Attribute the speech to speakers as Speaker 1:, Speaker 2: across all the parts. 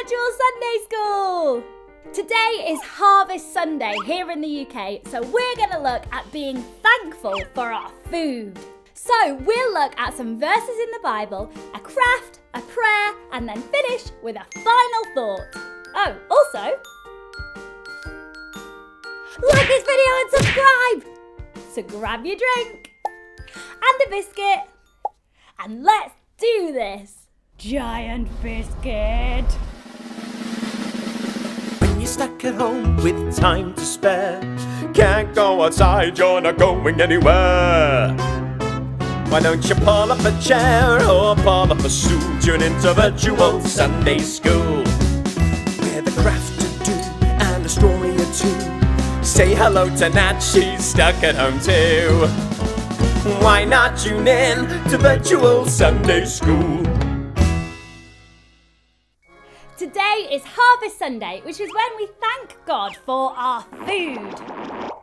Speaker 1: Virtual Sunday School! Today is Harvest Sunday here in the UK, so we're going to look at being thankful for our food. So we'll look at some verses in the Bible, a craft, a prayer, and then finish with a final thought. Oh, also, like this video and subscribe! So grab your drink and a biscuit and let's do this! Giant biscuit!
Speaker 2: When you're stuck at home with time to spare, can't go outside, you're not going anywhere. Why don't you pull up a chair or pull up a stool? Tune into Virtual Sunday School, with a craft to do and a story or two. Say hello to Nat, she's stuck at home too. Why not tune in to Virtual Sunday School?
Speaker 1: Today is Harvest Sunday, which is when we thank God for our food.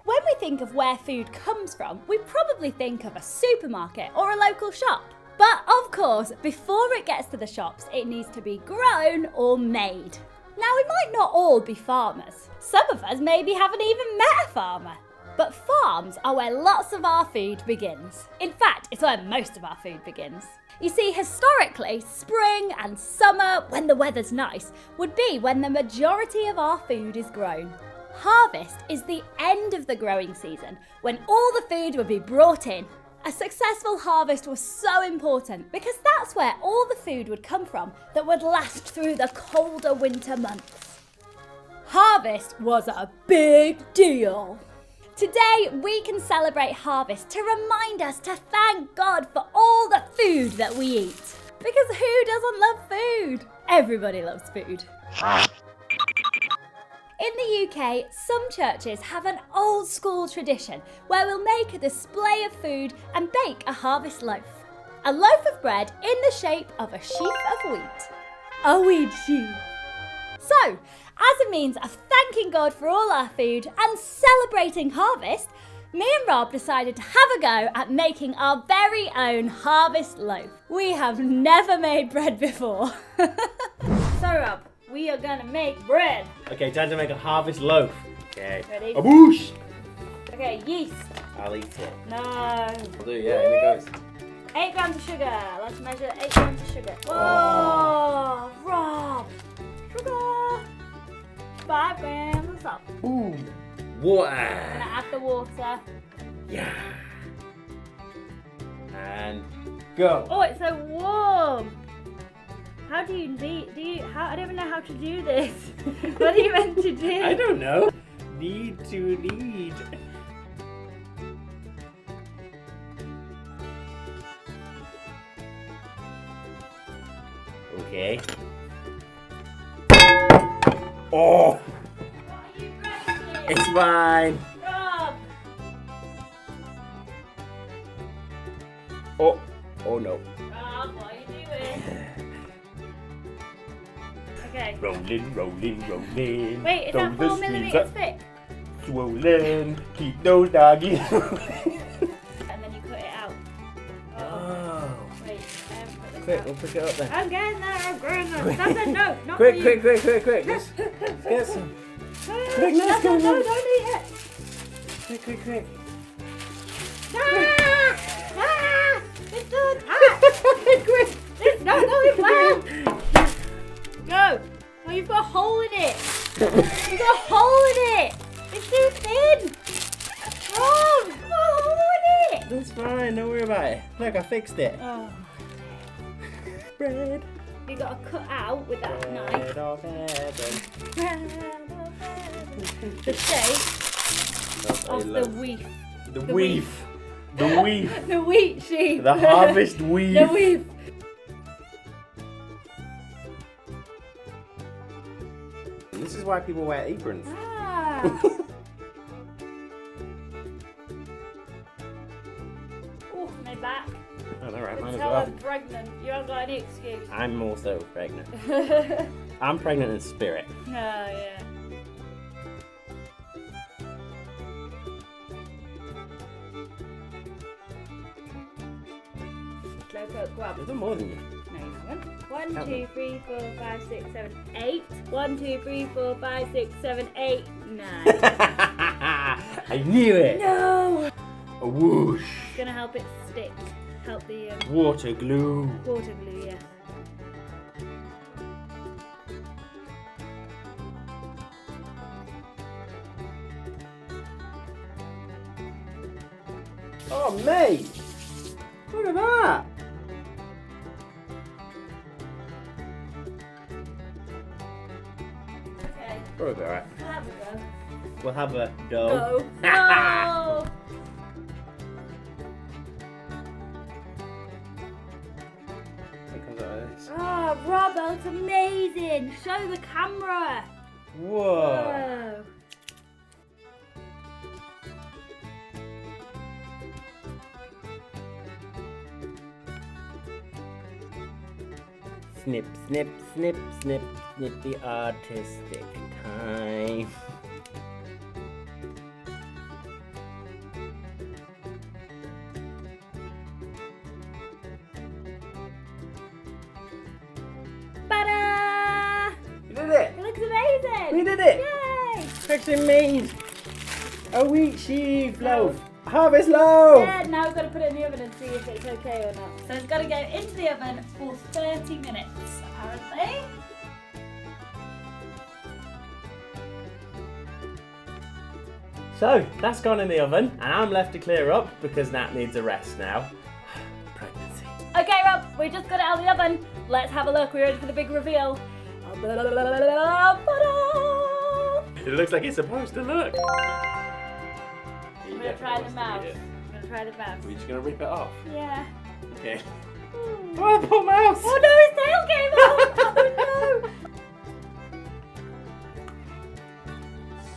Speaker 1: When we think of where food comes from, we probably think of a supermarket or a local shop. But of course, before it gets to the shops, it needs to be grown or made. Now, we might not all be farmers. Some of us maybe haven't even met a farmer. But farms are where lots of our food begins. In fact, it's where most of our food begins. You see, historically, spring and summer, when the weather's nice, would be when the majority of our food is grown. Harvest is the end of the growing season, when all the food would be brought in. A successful harvest was so important because that's where all the food would come from that would last through the colder winter months. Harvest was a big deal. Today, we can celebrate harvest to remind us to thank God for all the food that we eat. Because who doesn't love food? Everybody loves food. In the UK, some churches have an old school tradition where we'll make a display of food and bake a harvest loaf. A loaf of bread in the shape of a sheaf of wheat. A wheat sheaf. So, as a means of thanking God for all our food and celebrating harvest, me and Rob decided to have a go at making our very own harvest loaf. We have never made bread before. So Rob, we are gonna make bread.
Speaker 3: Okay, time to make a harvest loaf. Okay.
Speaker 1: Ready?
Speaker 3: A whoosh!
Speaker 1: Okay, yeast.
Speaker 3: I'll eat it.
Speaker 1: No.
Speaker 3: I'll do it, yeah, here it goes.
Speaker 1: 8 grams of sugar. Let's measure 8 grams of sugar. Whoa, Rob. Sugar. 5 grams of salt.
Speaker 3: Ooh, water.
Speaker 1: I'm gonna add the water.
Speaker 3: Yeah. And go.
Speaker 1: Oh, it's so warm. How do you I don't even know how to do this. What are you meant to do?
Speaker 3: I don't know. Need. Okay. Oh!
Speaker 1: What are you pressing?
Speaker 3: It's fine.
Speaker 1: Rob.
Speaker 3: Oh no.
Speaker 1: Rob, what are you doing? Okay.
Speaker 3: Rolling.
Speaker 1: Wait, is that 4 millimeters thick?
Speaker 3: Swollen. Keep those doggies.
Speaker 1: And then you cut it out.
Speaker 3: Oh.
Speaker 1: Wait, put this
Speaker 3: Quick,
Speaker 1: out.
Speaker 3: we'll pick it up then.
Speaker 1: I'm getting there. That's a no, not
Speaker 3: Quick.
Speaker 1: for you.
Speaker 3: Quick. Let's get some. Quick, let's go.
Speaker 1: No, don't eat it.
Speaker 3: Quick.
Speaker 1: Ah! It's done. Quick. It's not going well. Go. Oh, you've got a hole in it. You've got a hole in it. It's too thin. Oh, you've got a hole in it.
Speaker 3: That's fine, don't worry about it. Look, I fixed it.
Speaker 1: Oh,
Speaker 3: Bread.
Speaker 1: you got to cut out with that knife.
Speaker 3: Bread of heaven.
Speaker 1: The shape of the wheat.
Speaker 3: The
Speaker 1: The
Speaker 3: weave. The weave.
Speaker 1: The wheat sheep.
Speaker 3: The harvest weave.
Speaker 1: The weave.
Speaker 3: This is why people wear aprons.
Speaker 1: Ah. Oh, my back.
Speaker 3: Oh, alright, mine as
Speaker 1: Tell
Speaker 3: well.
Speaker 1: I'm pregnant. You haven't got any excuse.
Speaker 3: I'm also pregnant. I'm pregnant in spirit.
Speaker 1: Oh, yeah. Slow coat grub.
Speaker 3: I've done more than you.
Speaker 1: No, you haven't. 1, 2, 3, 4, 5, 6, 7, 8. 1, 2, 3, 4, 5, 6, 7, 8, 9.
Speaker 3: I knew it!
Speaker 1: No!
Speaker 3: A whoosh.
Speaker 1: It's gonna help it stick. Help the
Speaker 3: Water glue.
Speaker 1: water glue, yeah.
Speaker 3: Oh, mate! Look at that!
Speaker 1: Okay,
Speaker 3: We'll be alright.
Speaker 1: have a go.
Speaker 3: We'll have a dough.
Speaker 1: Go. No!
Speaker 3: It comes out like this.
Speaker 1: Oh, Rob, that looks amazing. Show the camera.
Speaker 3: Whoa!
Speaker 1: Whoa.
Speaker 3: Snip, snip, snip, snip, snip the artistic time.
Speaker 1: Ta-da!
Speaker 3: We did it!
Speaker 1: It looks amazing.
Speaker 3: We did it!
Speaker 1: Yay!
Speaker 3: We actually made a wheat sheaf loaf. Harvest loaf!
Speaker 1: Yeah, now we've got to put it in the oven and see if it's okay or not. So it's got to go into the oven for 30 minutes, apparently.
Speaker 3: So, that's gone in the oven, and I'm left to clear up because Nat needs a rest now. Pregnancy.
Speaker 1: Okay, Rob, we just got it out of the oven. Let's have a look. We're ready for the big reveal. Ta-da!
Speaker 3: It looks like it's supposed to look.
Speaker 1: I'm going to try the mouth. I'm going to try the mouth.
Speaker 3: We're just going to rip it off.
Speaker 1: Yeah.
Speaker 3: Okay. Oh, poor mouse!
Speaker 1: Oh no, his tail came off! Oh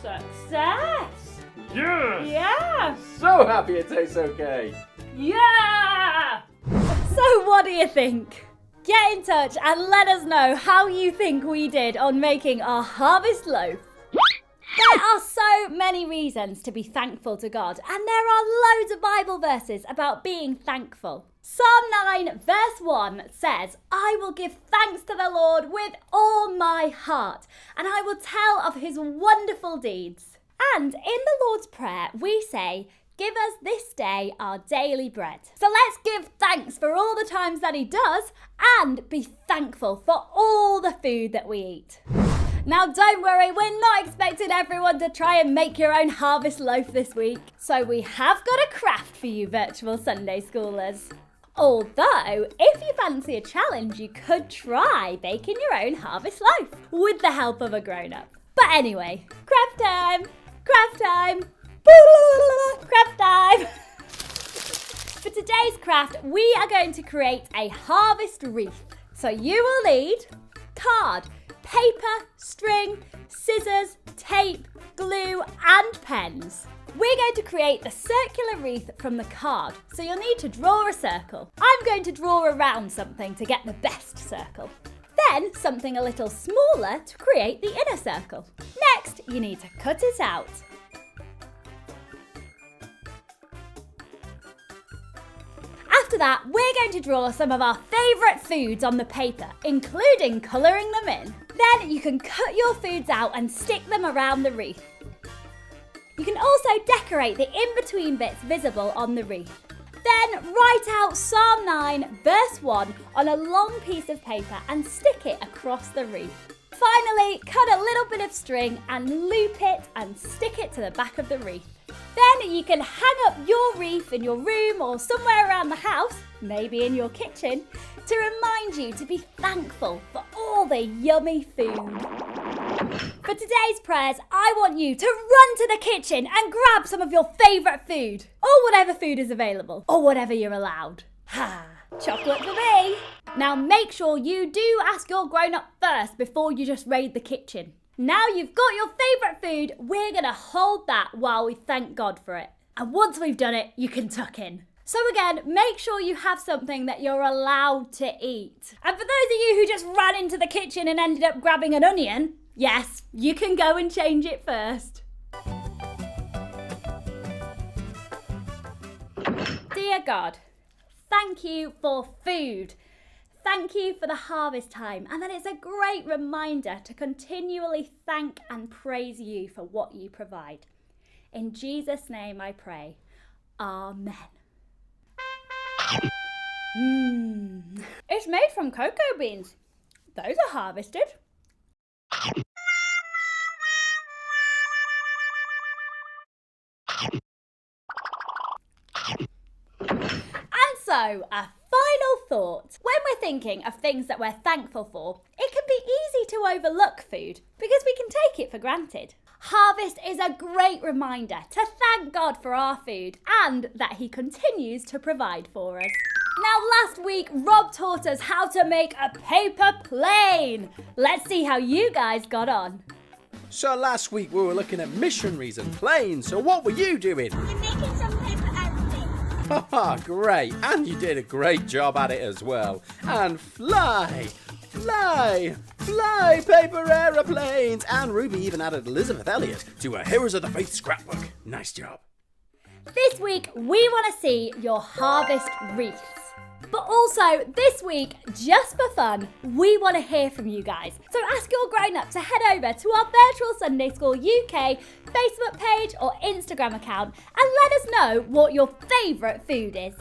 Speaker 1: no! Success!
Speaker 3: Yes!
Speaker 1: Yeah!
Speaker 3: So happy it tastes okay.
Speaker 1: Yeah! So what do you think? Get in touch and let us know how you think we did on making our harvest loaf. There are so many reasons to be thankful to God, and there are loads of Bible verses about being thankful. Psalm 9 verse 1 says, "I will give thanks to the Lord with all my heart, and I will tell of his wonderful deeds." And in the Lord's Prayer we say, "Give us this day our daily bread." So let's give thanks for all the times that he does, and be thankful for all the food that we eat. Now don't worry, we're not expecting everyone to try and make your own harvest loaf this week. So we have got a craft for you virtual Sunday schoolers. Although, if you fancy a challenge, you could try baking your own harvest loaf with the help of a grown-up. But anyway, craft time! Craft time! Craft time! For today's craft, we are going to create a harvest wreath. So you will need card, paper, string, scissors, tape, glue and pens. We're going to create the circular wreath from the card, so you'll need to draw a circle. I'm going to draw around something to get the best circle. Then something a little smaller to create the inner circle. Next, you need to cut it out. After that, we're going to draw some of our favourite foods on the paper, including colouring them in. Then you can cut your foods out and stick them around the wreath. You can also decorate the in-between bits visible on the wreath. Then write out Psalm 9 verse 1 on a long piece of paper and stick it across the wreath. Finally, cut a little bit of string and loop it and stick it to the back of the wreath. Then you can hang up your wreath in your room or somewhere around the house, maybe in your kitchen, to remind you to be thankful for all the yummy food. For today's prayers, I want you to run to the kitchen and grab some of your favourite food, or whatever food is available, or whatever you're allowed. Ha! Chocolate for me! Now make sure you do ask your grown-up first before you just raid the kitchen. Now you've got your favourite food, we're going to hold that while we thank God for it. And once we've done it, you can tuck in. So again, make sure you have something that you're allowed to eat. And for those of you who just ran into the kitchen and ended up grabbing an onion, yes, you can go and change it first. Dear God, thank you for food. thank you for the harvest time, and that it's a great reminder to continually thank and praise you for what you provide. In Jesus' name I pray. Amen. It's made from cocoa beans. Those are harvested. And so, a final thought. When we're thinking of things that we're thankful for, it can be easy to overlook food because we can take it for granted. Harvest is a great reminder to thank God for our food and that He continues to provide for us. Now, last week, Rob taught us how to make a paper plane. Let's see how you guys got on.
Speaker 4: So last week we were looking at missionaries and planes, so what were you doing?
Speaker 5: I'm making some paper aeroplanes.
Speaker 4: Haha, great, and you did a great job at it as well. And fly, fly, fly paper aeroplanes. And Ruby even added Elizabeth Elliot to her Heroes of the Faith scrapbook. Nice job.
Speaker 1: This week, we want to see your harvest wreaths. But also, this week, just for fun, we want to hear from you guys. So ask your grown-ups to head over to our Virtual Sunday School UK Facebook page or Instagram account and let us know what your favourite food is.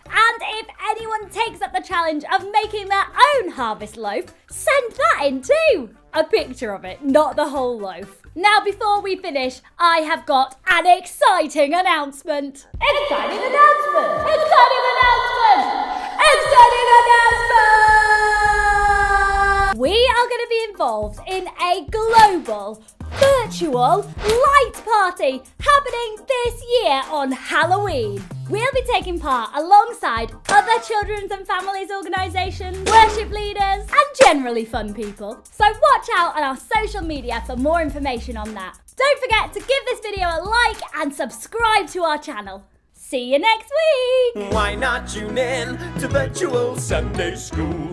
Speaker 1: And if anyone takes up the challenge of making their own harvest loaf, send that in too. A picture of it, not the whole loaf. Now, before we finish, I have got an exciting announcement. Exciting announcement! Exciting announcement! Exciting announcement! We are going to be involved in a global, virtual light party happening this year on Halloween. We'll be taking part alongside other children's and families organisations, worship leaders and generally fun people. So watch out on our social media for more information on that. Don't forget to give this video a like and subscribe to our channel. See you next week!
Speaker 2: Why not tune in to Virtual Sunday School?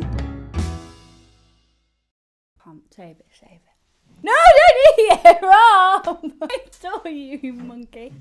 Speaker 1: Can't save it. No, don't eat it! Rob! I saw you, monkey.